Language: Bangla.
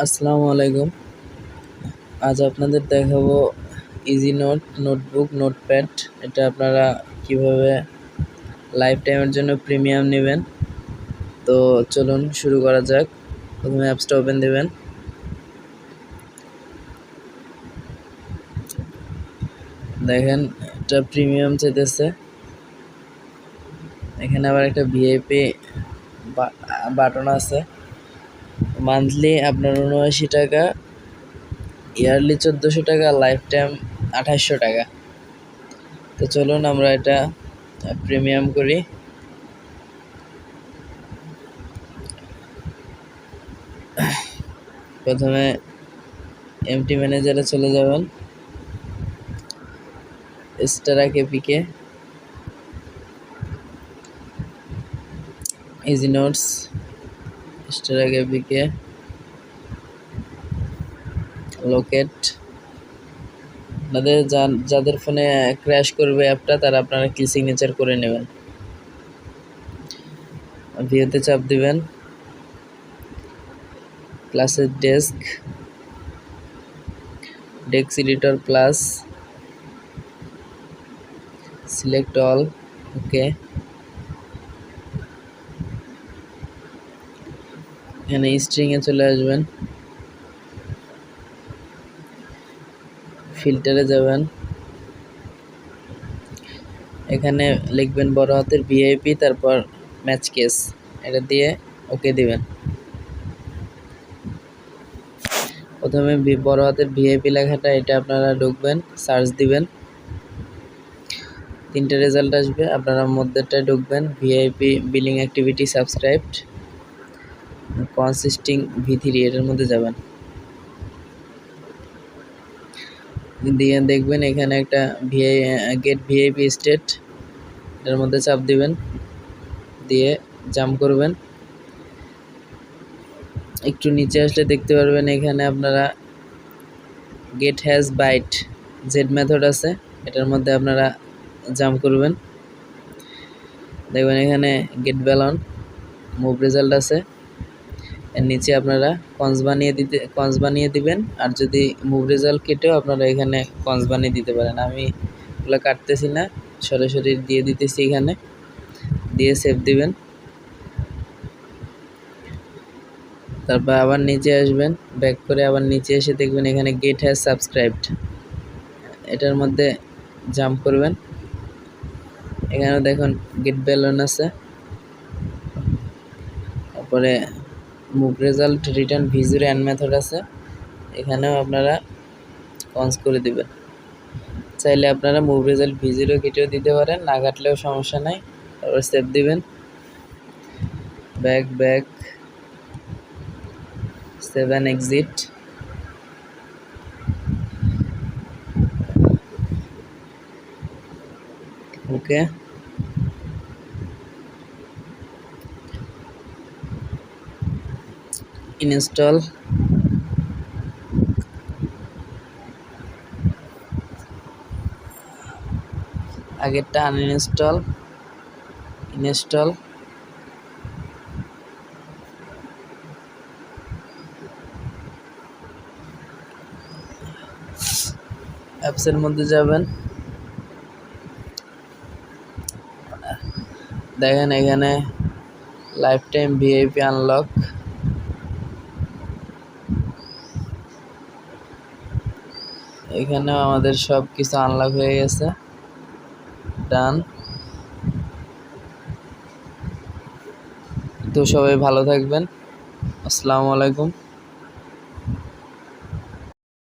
আসসালামু আলাইকুম। আজ আপনাদের দেখাবো ইজি নোট নোটবুক নোটপ্যাড। এটা আপনারা কিভাবে লাইফ টাইমের জন্য প্রিমিয়াম নেবেন। তো চলুন শুরু করা যাক। প্রথমে অ্যাপসটা ওপেন দেবেন। দেখেন এটা প্রিমিয়াম চাইতেছে। এখানে আবার একটা ভিআইপি বাটন আছে। মান্থলি আপনার ৭৯ টাকা, ইয়ারলি ১৪০০ টাকা, লাইফ টাইম ২৮০০ টাকা। তো চলুন আমরা এটা প্রিমিয়াম করি। প্রথমে এমটি ম্যানেজারে চলে যাবেন, স্টারা কেপিকে, ইজি নোটস, স্টারা কেপিকে, লোকেট। আপনাদের যাদের ফোনে ক্র্যাশ করবে অ্যাপটা তারা আপনারা কি সিগনেচার করে নেবেন। ভিউতে চাপ দিবেন, ক্লাসের desk editor plus, select all, okay. এখানে স্ট্রিংয়ে চলে আসবেন, ফিল্টারে যাবেন, এখানে লিখবেন বড় হাতের ভিআইপি, তারপর ম্যাচ কেস, এটা দিয়ে ওকে দিবেন। প্রথমে বড় হাতের ভিআইপি লেখাটা, এটা আপনারা ঢুকবেন, সার্চ দিবেন, 3টে রেজাল্ট আসবে। আপনারা মধ্যেটায় ঢুকবেন, VIP billing activity subscribed consisting V3, এটার মধ্যে যাবেন, দিয়ে দেখবেন এখানে একটা গেট ভিআইপি স্টেট, এটার মধ্যে চাপ দিবেন, দিয়ে জাম্প করবেন। একটু নিচে আসলে দেখতে পারবেন এখানে আপনারা গেট হ্যাজ বাইট জেড মেথড আছে, এটার মধ্যে আপনারা জাম্প করবেন। দেখবেন এখানে গেট ব্যালন মুভ রেজাল্ট আছে, এর নিচে আপনারা কনস বানিয়ে দিবেন। আর যদি মুভ রেজাল্ট কেটেও আপনারা এখানে কনস বানিয়ে দিতে পারেন। আমি এগুলো কাটতেছি না, সরাসরি দিয়ে দিতেছি। এখানে দিয়ে সেভ দিবেন। তারপর আবার নিচে আসবেন, ব্যাক করে আবার নিচে এসে দেখবেন এখানে গেট হ্যাজ সাবস্ক্রাইবড, এটার মধ্যে জাম্প করবেন। এখানে দেখুন গেট ব্যালন আছে, তারপরে move result return V0 and method আছে, এখানেও আপনারা কনস করে দিবেন। চাইলে আপনারা মুভ রেজাল্ট V0 কেটেও দিতে পারেন, না কাটলেও সমস্যা নাই। তারপর সেভ দিবেন, ব্যাক 7 এক্সিট, ওকে। ইনস্টল, আগেরটা আনইনস্টল, ইনস্টল, অ্যাপসের মধ্যে যাবেন, দেখেন এখানে লাইফ টাইম ভিআইপি আনলক, এখানেও আমাদের সব কিছু আনলক হয়ে গেছে। ডান। তো সবাই ভালো থাকবেন। আসসালামু আলাইকুম।